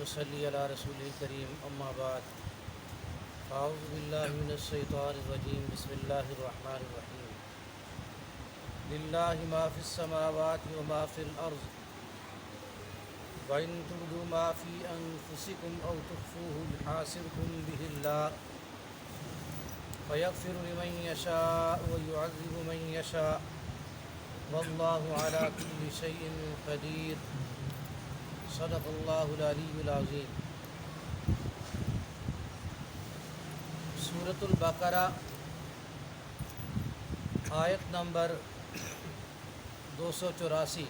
نصلی علی رسول کریم اما بعد اعوذ باللہ من الشیطان الرجیم بسم اللہ الرحمن الرحیم للہ ما فی السماوات وما فی الارض وَإِن تُبْدُوا مَا فِي أَنفُسِكُمْ أَوْ تُخْفُوهُ يُحَاسِبْكُم بِهِ اللَّهُ فَيَغْفِرُ لِمَن يَشَاءُ وَيُعَذِّبُ مَن يَشَاءُ وَاللَّهُ عَلَى كُلِّ شَيْءٍ قَدِيرٌ صدق اللہ العلی العظیم۔ سورۃ البقرہ آیت نمبر 284۔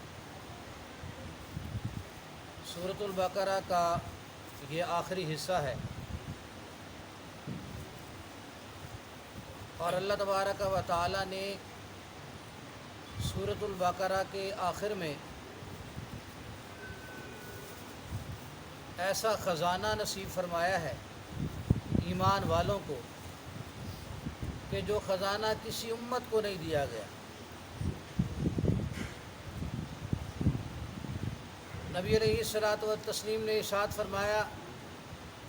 سورۃ البقرہ کا یہ آخری حصہ ہے، اور اللہ تبارک و تعالی نے سورۃ البقرہ کے آخر میں ایسا خزانہ نصیب فرمایا ہے ایمان والوں کو کہ جو خزانہ کسی امت کو نہیں دیا گیا۔ نبی علیہ الصلوۃ والتسلیم نے ارشاد فرمایا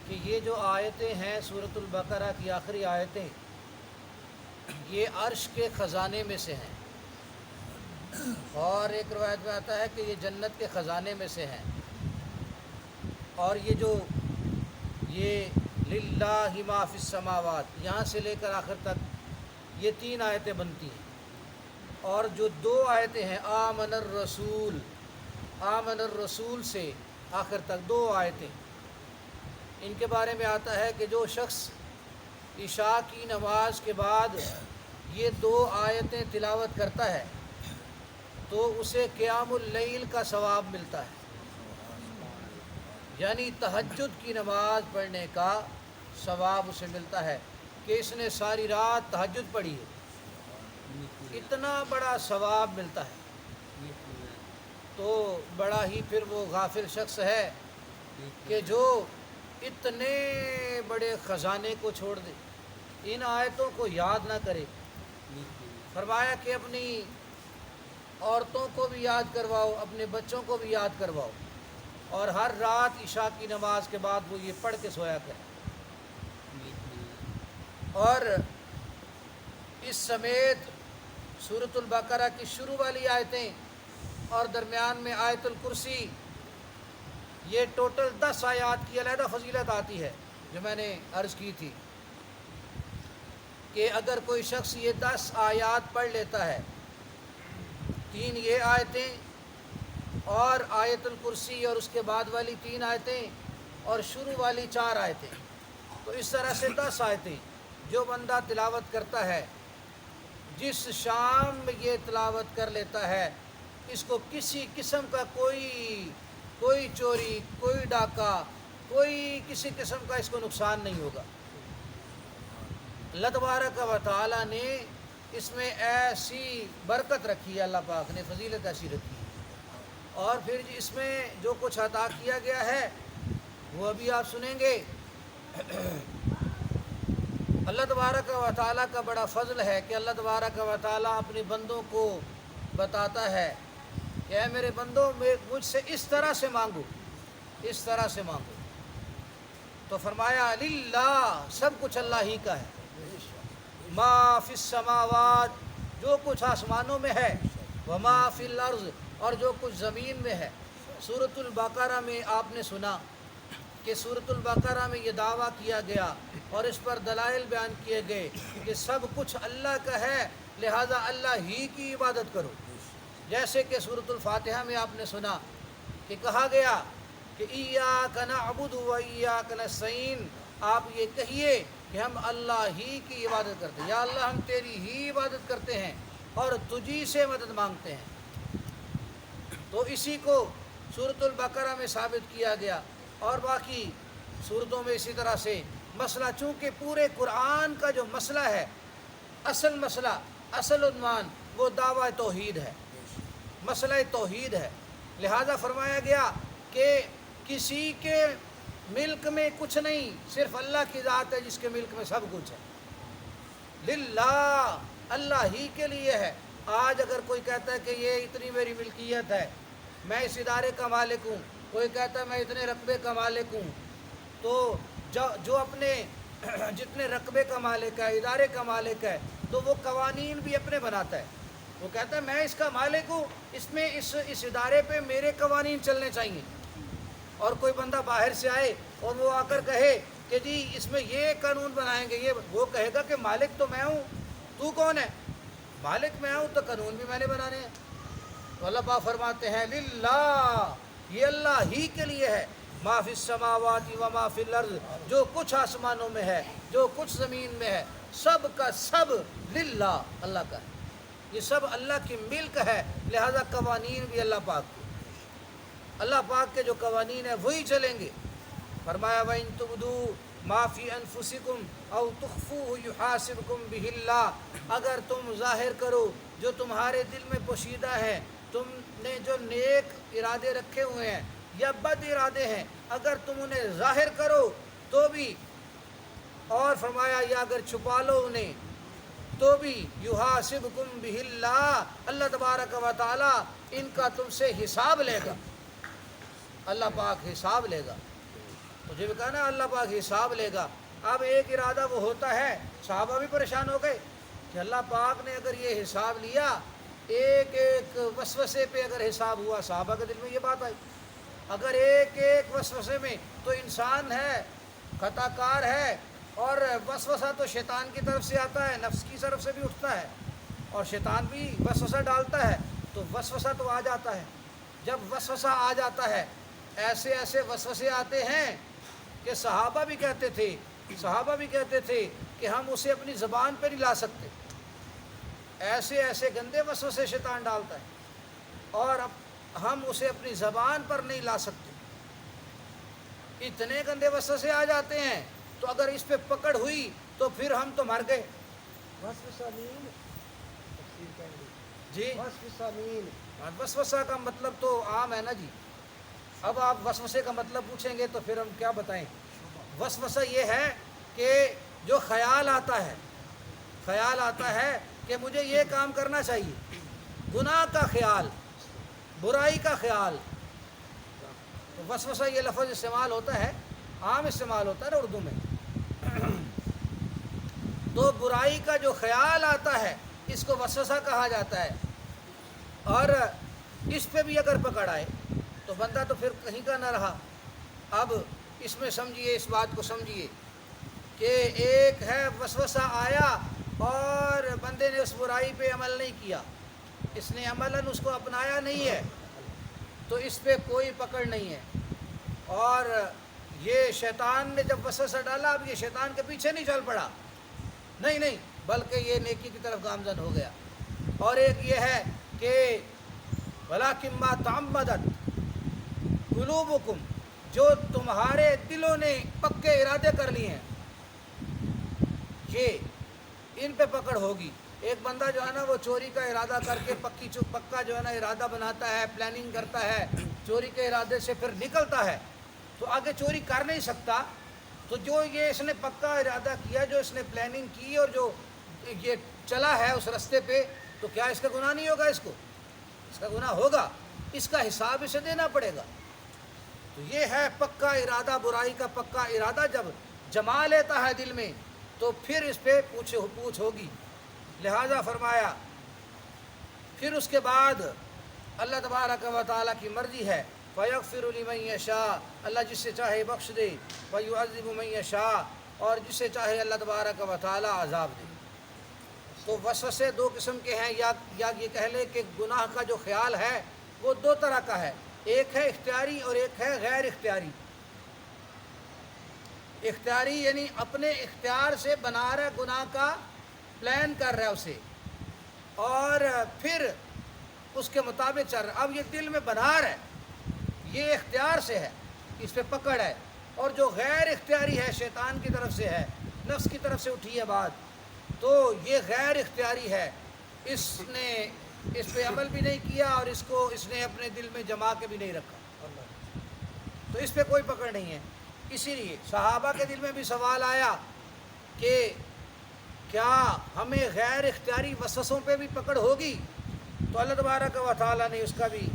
کہ یہ جو آیتیں ہیں سورۃ البقرہ کی آخری آیتیں، یہ عرش کے خزانے میں سے ہیں، اور ایک روایت میں آتا ہے کہ یہ جنت کے خزانے میں سے ہیں۔ اور یہ للہ ما فی السماوات، یہاں سے لے کر آخر تک یہ 3 آیتیں بنتی ہیں، اور جو 2 آیتیں ہیں آمن الرسول سے آخر تک 2 آیتیں، ان کے بارے میں آتا ہے کہ جو شخص عشاء کی نماز کے بعد یہ 2 آیتیں تلاوت کرتا ہے تو اسے قیام اللیل کا ثواب ملتا ہے، یعنی تہجد کی نماز پڑھنے کا ثواب اسے ملتا ہے کہ اس نے ساری رات تہجد پڑھی ہے، اتنا بڑا ثواب ملتا ہے۔ تو بڑا ہی پھر وہ غافل شخص ہے کہ جو اتنے بڑے خزانے کو چھوڑ دے، ان آیتوں کو یاد نہ کرے۔ فرمایا کہ اپنی عورتوں کو بھی یاد کرواؤ، اپنے بچوں کو بھی یاد کرواؤ، اور ہر رات عشاء کی نماز کے بعد وہ یہ پڑھ کے سویا کرے۔ اور اس سمیت سورۃ البقرہ کی شروع والی آیتیں اور درمیان میں آیت الکرسی، یہ ٹوٹل 10 آیات کی علیحدہ فضیلت آتی ہے، جو میں نے عرض کی تھی کہ اگر کوئی شخص یہ 10 آیات پڑھ لیتا ہے، 3 یہ آیتیں اور آیت الکرسی اور اس کے بعد والی 3 آیتیں اور شروع والی 4 آیتیں، تو اس طرح سے 10 آیتیں جو بندہ تلاوت کرتا ہے، جس شام میں یہ تلاوت کر لیتا ہے، اس کو کسی قسم کا کوئی چوری، کوئی ڈاکہ، کوئی کسی قسم کا اس کو نقصان نہیں ہوگا۔ اللہ تبارک و تعالی نے اس میں ایسی برکت رکھی ہے، اللہ پاک نے فضیلت ایسی رکھی ہے، اور پھر اس میں جو کچھ عطا کیا گیا ہے وہ ابھی آپ سنیں گے۔ اللہ تبارک و تعالی کا بڑا فضل ہے کہ اللہ تبارک و تعالی اپنے بندوں کو بتاتا ہے کہ اے میرے بندوں، مجھ سے اس طرح سے مانگو، اس طرح سے مانگو۔ تو فرمایا للہ، سب کچھ اللہ ہی کا ہے، ما فی السماوات، جو کچھ آسمانوں میں ہے، وما فی الارض، اور جو کچھ زمین میں ہے۔ سورۃ البقرہ میں آپ نے سنا کہ سورۃ البقرہ میں یہ دعویٰ کیا گیا اور اس پر دلائل بیان کیے گئے کہ سب کچھ اللہ کا ہے، لہذا اللہ ہی کی عبادت کرو۔ جیسے کہ سورۃ الفاتحہ میں آپ نے سنا کہ کہا گیا کہ ایاک نعبد و ایاک نستعین، آپ یہ کہیے کہ ہم اللہ ہی کی عبادت کرتے ہیں، یا اللہ ہم تیری ہی عبادت کرتے ہیں اور تجھی سے مدد مانگتے ہیں۔ تو اسی کو سورۃ البقرہ میں ثابت کیا گیا، اور باقی سورتوں میں اسی طرح سے مسئلہ، چونکہ پورے قرآن کا جو مسئلہ ہے، اصل مسئلہ، اصل عنوان وہ دعویٰ توحید ہے، مسئلہ توحید ہے، لہذا فرمایا گیا کہ کسی کے ملک میں کچھ نہیں، صرف اللہ کی ذات ہے جس کے ملک میں سب کچھ ہے۔ للہ، اللہ ہی کے لیے ہے۔ آج اگر کوئی کہتا ہے کہ یہ اتنی میری ملکیت ہے، میں اس ادارے کا مالک ہوں، کوئی کہتا ہے میں اتنے رقبے کا مالک ہوں، تو جو اپنے جتنے رقبے کا مالک ہے، ادارے کا مالک ہے، تو وہ قوانین بھی اپنے بناتا ہے. وہ کہتا ہے میں اس کا مالک ہوں، اس میں اس ادارے پہ میرے قوانین چلنے چاہیے. اور کوئی بندہ باہر سے آئے اور وہ آ کر کہے کہ جی اس میں یہ قانون بنائیں گے، وہ کہے گا کہ مالک تو میں ہوں، تو کون ہے؟ مالک میں ہوں تو قانون بھی میں نے بنانے ہیں. تو اللہ پاک فرماتے ہیں للہ، یہ اللہ ہی کے لیے ہے، ما فی السماوات و ما فی الارض، جو کچھ آسمانوں میں ہے، جو کچھ زمین میں ہے، سب کا سب للہ، اللہ کا ہے. یہ سب اللہ کی ملک ہے، لہذا قوانین بھی اللہ پاک کے. اللہ پاک کے جو قوانین ہیں وہی چلیں گے. فرمایا وَإِن تُبْدُوا مَا فِي أَنفُسِكُمْ أَوْ تُخْفُوهُ يُحَاسِبْكُمْ بِهِ اللَّهُ، اگر تم ظاہر کرو جو تمہارے دل میں پوشیدہ ہے، تم نے جو نیک ارادے رکھے ہوئے ہیں یا بد ارادے ہیں، اگر تم انہیں ظاہر کرو تو بھی، اور فرمایا یا اگر چھپا لو انہیں تو بھی، یحاسبکم بہ اللہ، اللہ تبارک و تعالی ان کا تم سے حساب لے گا. اللہ پاک حساب لے گا. تو جب کہا نا اللہ پاک حساب لے گا، اب ایک ارادہ وہ ہوتا ہے، صحابہ بھی پریشان ہو گئے کہ اللہ پاک نے اگر یہ حساب لیا، ایک ایک وسوسے پہ اگر حساب ہوا، صحابہ کے دل میں یہ بات آئی. اگر ایک ایک وسوسے میں، تو انسان ہے، خطا کار ہے، اور وسوسہ تو شیطان کی طرف سے آتا ہے، نفس کی طرف سے بھی اٹھتا ہے، اور شیطان بھی وسوسہ ڈالتا ہے، تو وسوسہ تو آ جاتا ہے. جب وسوسہ آ جاتا ہے، ایسے ایسے وسوسے آتے ہیں کہ صحابہ بھی کہتے تھے کہ ہم اسے اپنی زبان پہ نہیں لا سکتے. ایسے ایسے گندے وسوسے شیطان ڈالتا ہے اور اب ہم اسے اپنی زبان پر نہیں لا سکتے. اتنے گندے وسوسے آ جاتے ہیں، تو اگر اس پہ پکڑ ہوئی تو پھر ہم تو مر گئے. جی وسوسہ کا مطلب تو عام ہے نا جی. اب آپ وسوسے کا مطلب پوچھیں گے تو پھر ہم کیا بتائیں. وسوسہ یہ ہے کہ جو خیال آتا ہے کہ مجھے یہ کام کرنا چاہیے، گناہ کا خیال، برائی کا خیال. تو وسوسہ یہ لفظ استعمال ہوتا ہے، عام استعمال ہوتا ہے نا اردو میں. تو برائی کا جو خیال آتا ہے اس کو وسوسہ کہا جاتا ہے. اور اس پہ بھی اگر پکڑ آئے تو بندہ تو پھر کہیں کا نہ رہا. اب اس میں سمجھیے، اس بات کو سمجھیے کہ ایک ہے وسوسہ آیا اور بندے نے اس برائی پہ عمل نہیں کیا، اس نے عملاً اس کو اپنایا نہیں ہے، تو اس پہ کوئی پکڑ نہیں ہے. اور یہ شیطان نے جب وسوسہ ڈالا، اب یہ شیطان کے پیچھے نہیں چل پڑا، نہیں، بلکہ یہ نیکی کی طرف گامزن ہو گیا. اور ایک یہ ہے کہ وَلَٰكِن مَّا تَعَمَّدَتْ قُلُوبُكُمْ، جو تمہارے دلوں نے پکے ارادے کر لیے ہیں، یہ ان پہ پکڑ ہوگی. ایک بندہ جو ہے نا وہ چوری کا ارادہ کر کے پکا جو ہے نا ارادہ بناتا ہے، پلاننگ کرتا ہے، چوری کے ارادے سے پھر نکلتا ہے تو آگے چوری کر نہیں سکتا. تو جو یہ اس نے پکا ارادہ کیا، جو اس نے پلاننگ کی اور جو یہ چلا ہے اس رستے پہ، تو کیا اس کا گناہ نہیں ہوگا؟ اس کا گناہ ہوگا، اس کا حساب اسے دینا پڑے گا. تو یہ ہے پکا ارادہ، برائی کا پکا ارادہ جب جما لیتا ہے دل میں تو پھر اس پہ پوچھ ہوگی. لہذا فرمایا پھر اس کے بعد اللہ تبارک و تعالیٰ کی مرضی ہے، فَيَغْفِرُ لِمَن يَشَاءُ، اللہ جس سے چاہے بخش دے، وَيُعَذِّبُ مَن يَشَاءُ، اور جس سے چاہے اللہ تبارک و تعالیٰ عذاب دے. تو وسوسے دو قسم کے ہیں، یا یہ کہہ لے کہ گناہ کا جو خیال ہے وہ دو طرح کا ہے، ایک ہے اختیاری اور ایک ہے غیر اختیاری. اختیاری یعنی اپنے اختیار سے بنا رہا ہے، گناہ کا پلان کر رہا ہے اسے، اور پھر اس کے مطابق چل رہا ہے. اب یہ دل میں بنا رہا ہے، یہ اختیار سے ہے، اس پہ پکڑ ہے. اور جو غیر اختیاری ہے، شیطان کی طرف سے ہے، نفس کی طرف سے اٹھی ہے بات، تو یہ غیر اختیاری ہے، اس نے اس پہ عمل بھی نہیں کیا اور اس نے اپنے دل میں جما کے بھی نہیں رکھا، تو اس پہ کوئی پکڑ نہیں ہے. اسی لیے صحابہ کے دل میں بھی سوال آیا کہ کیا ہمیں غیر اختیاری وسوسوں پہ بھی پکڑ ہوگی؟ تو اللہ تبارک و تعالیٰ نے اس کا بھی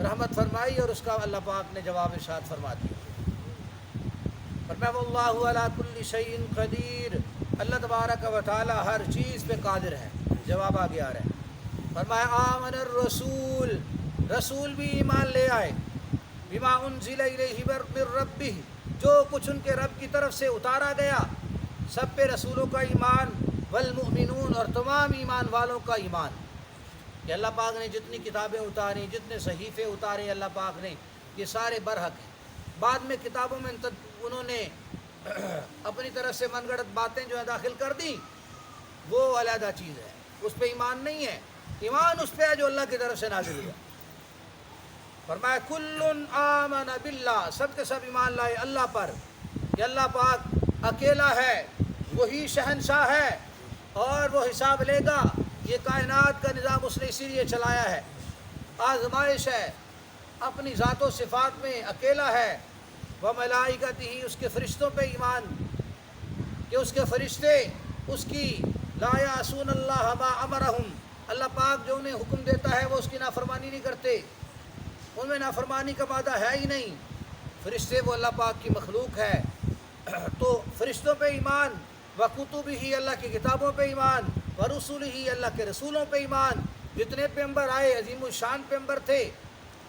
رحمت فرمائی اور اس کا اللہ پاک نے جواب ارشاد فرما دیا۔ فرمایا واللہ علی کل شیء قدیر، اللہ تبارک و تعالی ہر چیز پہ قادر ہے۔ جواب آگے آ رہا ہے، فرمایا آمن الرسول، رسول بھی ایمان لے آئے، بما انزل الیہ من ربہ، جو کچھ ان کے رب کی طرف سے اتارا گیا، سب پہ رسولوں کا ایمان، والمؤمنون، اور تمام ایمان والوں کا ایمان، کہ اللہ پاک نے جتنی کتابیں اتاری، جتنے صحیفے اتارے اللہ پاک نے، یہ سارے برحق ہیں۔ بعد میں کتابوں میں انہوں نے اپنی طرف سے من گھڑت باتیں جو ہے داخل کر دیں، وہ علیحدہ چیز ہے، اس پہ ایمان نہیں ہے۔ ایمان اس پہ ہے جو اللہ کی طرف سے نازل ہوا۔ فرمایا کل آمن باللہ، سب کے سب ایمان لائے اللہ پر، کہ اللہ پاک اکیلا ہے، وہی شہنشاہ ہے اور وہ حساب لے گا۔ یہ کائنات کا نظام اس نے اسی لیے چلایا ہے، آزمائش ہے، اپنی ذات و صفات میں اکیلا ہے۔ وملائکتہ، اس کے فرشتوں پہ ایمان، کہ اس کے فرشتے اس کی لا یعصون اللہ ما امرہم، اللہ پاک جو انہیں حکم دیتا ہے وہ اس کی نافرمانی نہیں کرتے، ان میں نافرمانی کا مادہ ہے ہی نہیں۔ فرشتے وہ اللہ پاک کی مخلوق ہے، تو فرشتوں پہ ایمان، وکتبہ، اللہ کی کتابوں پہ ایمان، ورسلہ، اللہ کے رسولوں پہ ایمان، جتنے پیغمبر آئے عظیم الشان پیغمبر تھے،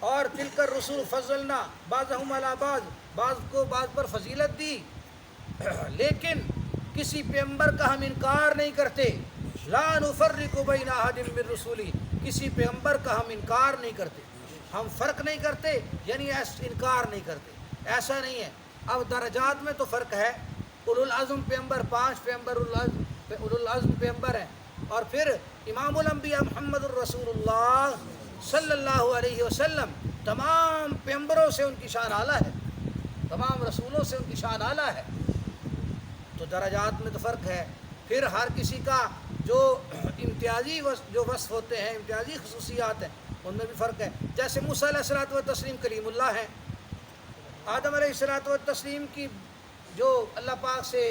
اور تلک الرسول فضلنا بعضهم علی بعض، بعض کو بعض پر فضیلت دی، لیکن کسی پیغمبر کا ہم انکار نہیں کرتے، لا نفرق بین احد من رسولی، کسی پیغمبر کا ہم انکار نہیں کرتے، ہم فرق نہیں کرتے، یعنی انکار نہیں کرتے، ایسا نہیں ہے۔ اب درجات میں تو فرق ہے، اولو العزم پیغمبر 5 پیغمبر اولو العزم پیغمبر ہیں، اور پھر امام الانبیاء محمد الرسول اللہ صلی اللہ علیہ وسلم، تمام پیغمبروں سے ان کی شان اعلیٰ ہے، تمام رسولوں سے ان کی شان اعلیٰ ہے، تو درجات میں تو فرق ہے۔ پھر ہر کسی کا جو امتیازی جو وصف ہوتے ہیں، امتیازی خصوصیات ہیں، ان میں بھی فرق ہے۔ جیسے موسیٰ علیہ الصلوۃ والتسلیم کلیم اللہ ہیں، آدم علیہ الصلوۃ والتسلیم کی جو اللہ پاک سے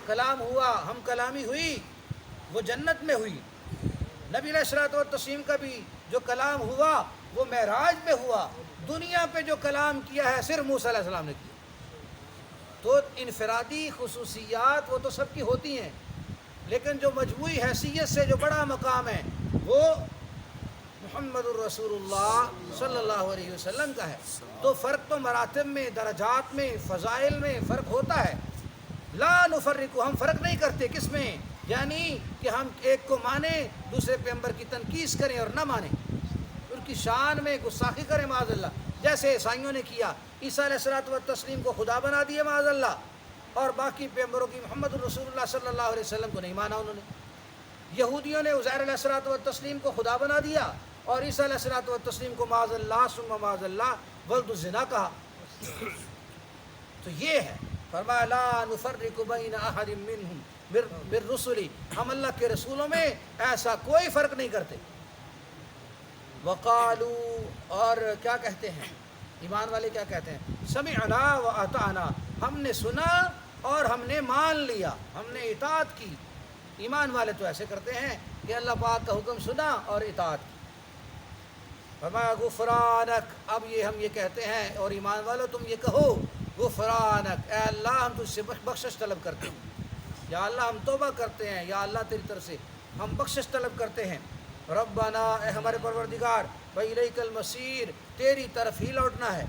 کلام ہوا، ہم کلامی ہوئی، وہ جنت میں ہوئی۔ نبی علیہ الصلوۃ والتسلیم کا بھی جو کلام ہوا وہ معراج میں ہوا۔ دنیا پہ جو کلام کیا ہے صرف موسیٰ علیہ السلام نے کیا۔ تو انفرادی خصوصیات وہ تو سب کی ہوتی ہیں، لیکن جو مجموعی حیثیت سے جو بڑا مقام ہے وہ محمد الرسول اللہ صلی اللہ علیہ وسلم کا ہے۔ تو فرق تو مراتب میں، درجات میں، فضائل میں فرق ہوتا ہے۔ لا نفرق، ہم فرق نہیں کرتے، کس میں؟ یعنی کہ ہم ایک کو مانیں، دوسرے پیغمبر کی تنقیص کریں اور نہ مانیں، ان کی شان میں گستاخی کریں معاذ اللہ، جیسے عیسائیوں نے کیا، عیسیٰ علیہ الصلوۃ والتسلیم کو خدا بنا دیے معاذ اللہ، اور باقی پیغمبروں کی محمد الرسول اللہ صلی اللہ علیہ وسلم کو نہیں مانا انہوں نے۔ یہودیوں نے عزیر علیہ الصلوۃ والتسلیم کو خدا بنا دیا، اور عیسیٰ علیہ الصلوۃ والتسلیم کو معاذ اللہ ثم معاذ اللہ ولد الزنا کہا۔ تو یہ ہے، فرمایا لا نفرق بین احد منہم من رسلی، ہم اللہ کے رسولوں میں ایسا کوئی فرق نہیں کرتے۔ وقالو، اور کیا کہتے ہیں ایمان والے، کیا کہتے ہیں؟ سمعنا واطعنا، ہم نے سنا اور ہم نے مان لیا، ہم نے اطاعت کی۔ ایمان والے تو ایسے کرتے ہیں کہ اللہ پاک کا حکم سنا اور اطاعت کی۔ فرمایا غفرانک، اب یہ ہم یہ کہتے ہیں، اور ایمان والو تم یہ کہو، غفرانک، اے اللہ ہم تجھ سے بخشش طلب کرتے ہیں، یا اللہ ہم توبہ کرتے ہیں، یا اللہ تیری طرف سے ہم بخشش طلب کرتے ہیں۔ ربنا، اے ہمارے پروردگار، وإلیک المصیر، تیری طرف ہی لوٹنا ہے،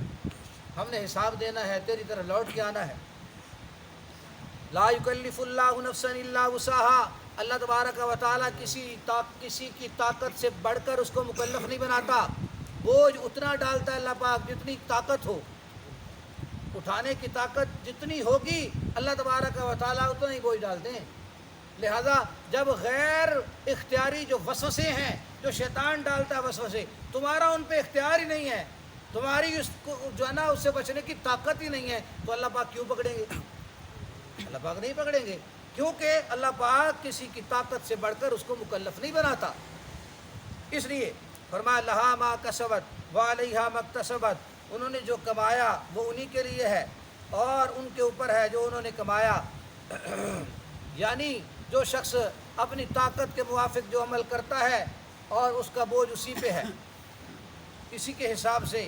ہم نے حساب دینا ہے، تیری طرف لوٹ کے آنا ہے۔ لا یکلف اللہ نفسا الا وسعها، اللہ تبارک و تعالیٰ کسی کی طاقت سے بڑھ کر اس کو مکلف نہیں بناتا، بوجھ اتنا ڈالتا ہے اللہ پاک جتنی طاقت ہو، اٹھانے کی طاقت جتنی ہوگی اللہ تبارک و تعالیٰ اتنا ہی بوجھ ڈالتے ہیں۔ لہذا جب غیر اختیاری جو وسوسے ہیں، جو شیطان ڈالتا ہے وسوسے، تمہارا ان پہ اختیار ہی نہیں ہے، تمہاری اس کو جو ہے نا اس سے بچنے کی طاقت ہی نہیں ہے، تو اللہ پاک کیوں پکڑیں گے؟ اللہ پاک نہیں پکڑیں گے، کیونکہ اللہ پاک کسی کی طاقت سے بڑھ کر اس کو مکلف نہیں بناتا۔ اس لیے فرمایا لہا ما کسبت وعلیہا ما اکتسبت، انہوں نے جو کمایا وہ انہی کے لیے ہے اور ان کے اوپر ہے جو انہوں نے کمایا۔ یعنی جو شخص اپنی طاقت کے موافق جو عمل کرتا ہے اور اس کا بوجھ اسی پہ ہے۔ اسی کے حساب سے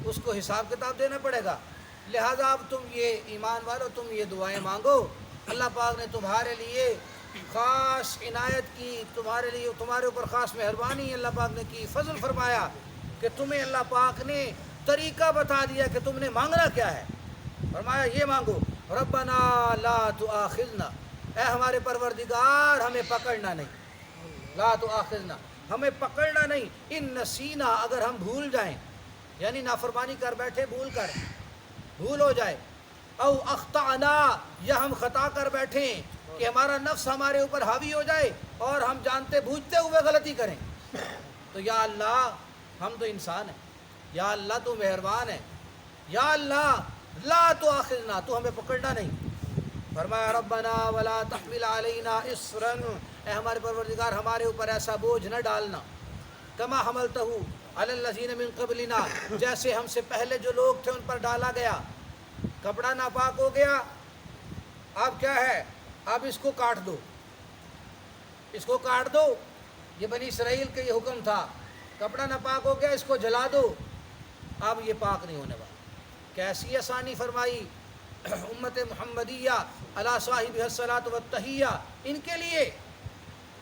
اس کو حساب کتاب دینا پڑے گا۔ لہذا اب تم یہ ایمان والو تم یہ دعائیں مانگو، اللہ پاک نے تمہارے لیے خاص عنایت کی، تمہارے لیے تمہارے اوپر خاص مہربانی اللہ پاک نے کی، فضل فرمایا کہ تمہیں اللہ پاک نے طریقہ بتا دیا کہ تم نے مانگنا کیا ہے۔ فرمایا یہ مانگو، ربنا لا تؤاخذنا، اے ہمارے پروردگار ہمیں پکڑنا نہیں، لا تؤاخذنا ہمیں پکڑنا نہیں، ان نسینا اگر ہم بھول جائیں، یعنی نافرمانی کر بیٹھے بھول ہو جائے، او اخطأنا یا ہم خطا کر بیٹھیں کہ ہمارا نفس ہمارے اوپر حاوی ہو جائے اور ہم جانتے بوجھتے ہوئے غلطی کریں، تو یا اللہ ہم تو انسان ہیں، یا اللہ تو مہربان ہے، یا اللہ لا تؤاخذنا تو ہمیں پکڑنا نہیں۔ فرمایا ربنا ولا تحمل علینا اصرا، اے ہمارے پروردگار ہمارے اوپر ایسا بوجھ نہ ڈالنا، کما حملتہ علی الذین من قبلنا، جیسے ہم سے پہلے جو لوگ تھے ان پر ڈالا گیا۔ کپڑا ناپاک ہو گیا، اب کیا ہے، اب اس کو کاٹ دو، اس کو کاٹ دو، یہ بنی اسرائیل کا یہ حکم تھا۔ کپڑا ناپاک ہو گیا، اس کو جلا دو، اب یہ پاک نہیں ہونے والا۔ کیسی آسانی فرمائی امت محمدیہ علی صاحبہ الصلاۃ والتحیہ، ان کے لیے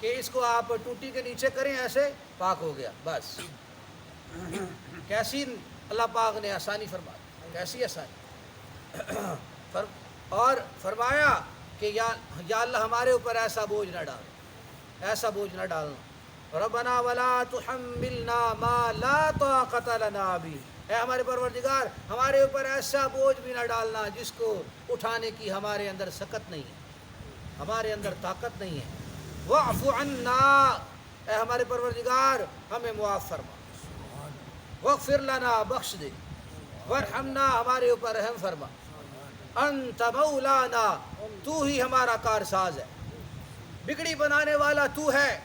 کہ اس کو آپ ٹوٹی کے نیچے کریں، ایسے پاک ہو گیا بس۔ کیسی اللہ پاک نے آسانی فرمائی، کیسی آسانی، اور فرمایا کہ یا اللہ ہمارے اوپر ایسا بوجھ نہ ڈال، ایسا بوجھ نہ ڈالنا۔ ربنا ولا تحملنا ما لا طاقت لنا بہ، اے ہمارے پروردگار ہمارے اوپر ایسا بوجھ بھی نہ ڈالنا جس کو اٹھانے کی ہمارے اندر سکت نہیں ہے، ہمارے اندر طاقت نہیں ہے۔ واعف عنا، اے ہمارے پروردگار ہمیں معاف فرما، واغفر لنا بخش دے، وارحمنا ہمارے اوپر رحم فرما، انت مولانا تو ہی ہمارا کارساز ہے، بگڑی بنانے والا تو ہے،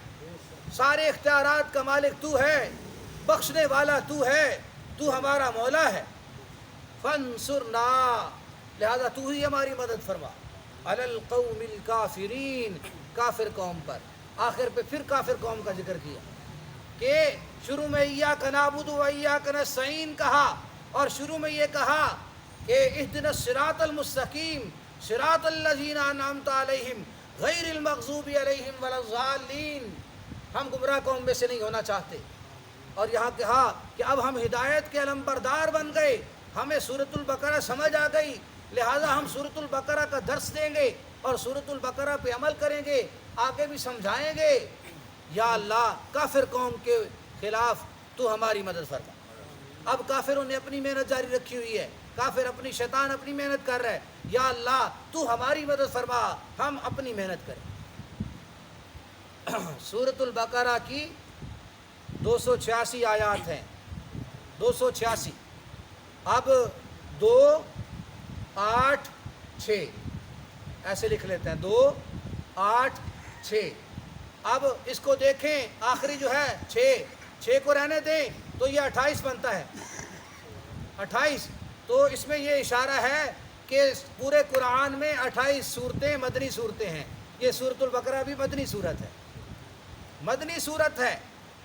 سارے اختیارات کا مالک تو ہے، بخشنے والا تو ہے، تو ہمارا مولا ہے۔ فانصرنا، لہذا تو ہی ہماری مدد فرما، علی القوم الکافرین، کافر قوم پر۔ آخر پہ پھر کافر قوم کا ذکر کیا کہ شروع میں ایاک نعبد و ایاک نستعین کہا، اور شروع میں یہ کہا کہ اہدنا الصراط المستقیم صراط الذین انعمت علیہم غیر المغضوب علیہم ولا الضالین، ہم گمراہ قوم میں سے نہیں ہونا چاہتے۔ اور یہاں کہا کہ اب ہم ہدایت کے علمبردار بن گئے، ہمیں سورۃ البقرہ سمجھ آ گئی، لہٰذا ہم سورۃ البقرہ کا درس دیں گے اور سورۃ البقرہ پہ عمل کریں گے، آگے بھی سمجھائیں گے۔ یا اللہ کافر قوم کے خلاف تو ہماری مدد فرما۔ اب کافروں نے اپنی محنت جاری رکھی ہوئی ہے، کافر اپنی شیطان اپنی محنت کر رہا ہے، یا اللہ تو ہماری مدد فرما، ہم اپنی محنت کریں۔ سورۃ البقرہ کی 286 آیات ہیں، 286۔ اب 2 8 6 ایسے لکھ لیتے ہیں، 2 8 6۔ اب اس کو دیکھیں، آخری جو ہے 6 کو رہنے دیں تو یہ 28 بنتا ہے، 28۔ تو اس میں یہ اشارہ ہے کہ پورے قرآن میں 28 صورتیں مدنی صورتیں ہیں۔ یہ سورۃ البقرہ بھی مدنی صورت ہے، مدنی صورت ہے،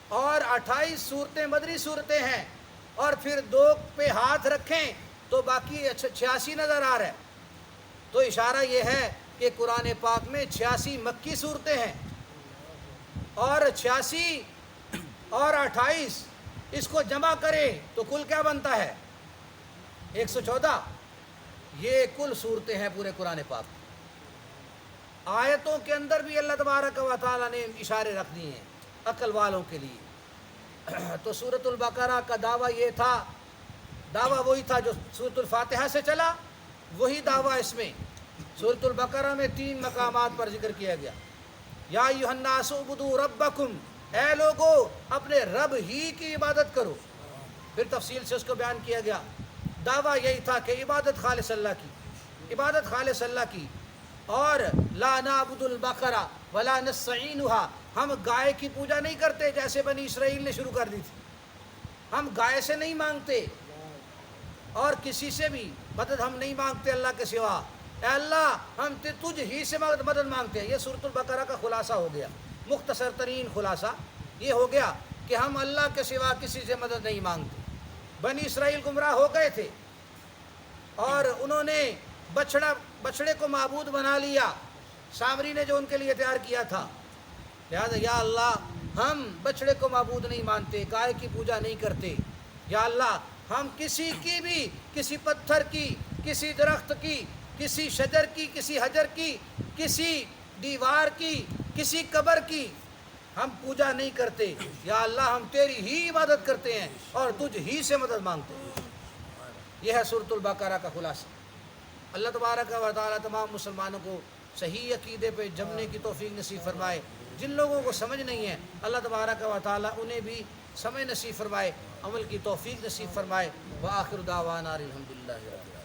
اور 28 صورتیں مدنی صورتیں ہیں، اور پھر 2 پہ ہاتھ رکھیں تو باقی 86 نظر آ رہا ہے۔ تو اشارہ یہ ہے کہ قرآن پاک میں 86 مکی صورتیں ہیں، اور 86 اور 28 اس کو جمع کریں تو کل کیا بنتا ہے؟ 114۔ یہ کل صورتیں ہیں پورے قرآن پاک۔ آیتوں کے اندر بھی اللہ تبارک و تعالیٰ نے اشارے رکھ دیے ہیں عقل والوں کے لیے۔ تو سورۃ البقرہ کا دعویٰ یہ تھا، دعویٰ وہی تھا جو سورۃ الفاتحہ سے چلا، وہی دعویٰ اس میں سورۃ البقرہ میں 3 مقامات پر ذکر کیا گیا۔ یا ایھا الناس اعبدوا ربکم، اے لوگو اپنے رب ہی کی عبادت کرو۔ پھر تفصیل سے اس کو بیان کیا گیا۔ دعویٰ یہی تھا کہ عبادت خالص اللہ کی، عبادت خالص اللہ کی، اور لا نعبد البقرہ ولا نستعینھا، ہم گائے کی پوجا نہیں کرتے جیسے بنی اسرائیل نے شروع کر دی تھی، ہم گائے سے نہیں مانگتے، اور کسی سے بھی مدد ہم نہیں مانگتے اللہ کے سوا۔ اے اللہ ہم تجھ ہی سے مدد مانگتے ہیں۔ یہ سورۃ البقرہ کا خلاصہ ہو گیا، مختصر ترین خلاصہ یہ ہو گیا کہ ہم اللہ کے سوا کسی سے مدد نہیں مانگتے۔ بنی اسرائیل گمراہ ہو گئے تھے اور انہوں نے بچڑے کو معبود بنا لیا، سامری نے جو ان کے لیے تیار کیا تھا۔ لہذا یا اللہ ہم بچڑے کو معبود نہیں مانتے، گائے کی پوجا نہیں کرتے، یا اللہ ہم کسی کی بھی، کسی پتھر کی، کسی درخت کی، کسی شجر کی، کسی حجر کی، کسی دیوار کی، کسی قبر کی ہم پوجا نہیں کرتے، یا اللہ ہم تیری ہی عبادت کرتے ہیں اور تجھ ہی سے مدد مانگتے ہیں۔ یہ ہے سورۃ البقرہ کا خلاصہ۔ اللہ تبارک و تعالیٰ تمام مسلمانوں کو صحیح عقیدے پہ جمنے کی توفیق نصیب فرمائے۔ جن لوگوں کو سمجھ نہیں ہے اللہ تبارک و تعالیٰ انہیں بھی سمجھ نصیب فرمائے، عمل کی توفیق نصیب فرمائے۔ وآخر دعوانا الحمدللہ رب العالمین۔